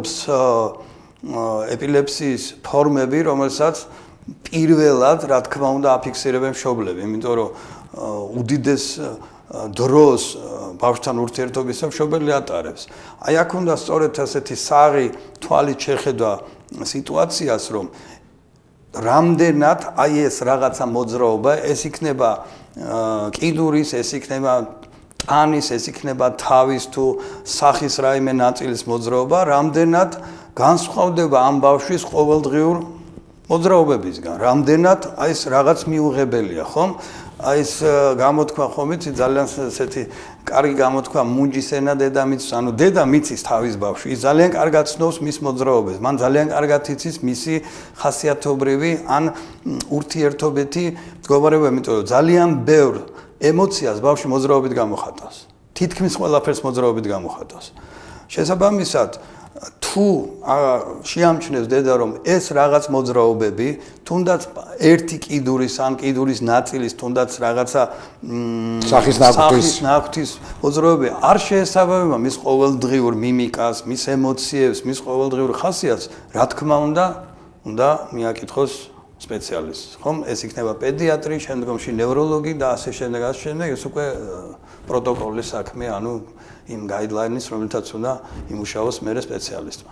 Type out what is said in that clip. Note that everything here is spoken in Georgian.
არსებობს ეპილეფსიის ფორმები, რომელსაც პირველად, რა თქმა უნდა, აფიქსირებენ მშობლები, იმიტომ რომ უდიდეს დროს ბავშვთან ურთიერთობისა მშობელი ატარებს. აი აქ უნდა სწორედ ასეთი საღი თვალით შეხედვა სიტუაციას, რომ რამდენად აი ეს რაღაცა მოძრაობა, ეს იქნება კიდურის, ეს იქნება ტანის, ეს იქნება თავის თუ სახის რაიმე ნაწილის მოძრაობა, რამდენად განსხვავდება ამ ბავშვის ყოველდღიურ მოძრაობებისგან, რამდენად აი ეს რაღაც მიუღებელია, ხომ? აი ეს გამოთქვა ხომ იცი ძალიან ესეთი კარგი გამოთქვა მუნჯის ენა დედამიწის, ანუ დედამიწის თავის ბავშვი, ის ძალიან კარგად ცნობს მის მოძრაობებს, მან ძალიან კარგად იცის მისი ხასიათობრივი ან ურთიერთობითი მდგომარეობა, იმიტომ რომ ძალიან ბევრ ემოციას ბავშვი მოძრაობით გამოხატავს. თითქმის ყველაფერს მოძრაობით გამოხატავს. შესაბამისად, თუ შეამჩნევს დედა რომ ეს რაღაც მოძრაობები, თუნდაც ერთი კიდურის ან კიდურის ნაწილის, თუნდაც რაღაცა სახის ნაკვთის მოძრაობები არ შეესაბამება მის ყოველდღიურ მიმიკას, მის ემოციებს, მის ყოველდღიურ ხასიათს, რა თქმა უნდა მიაკითხოს სპეციალისტს, ხომ? ეს იქნება პედიატრი, შემდგომში ნევროლოგი და ასე შემდეგ, ეს უკვე პროტოკოლის საქმე, ანუ იმ გაიდლაინის, რომელთაც უნდა იმუშაოს მერე სპეციალისტმა.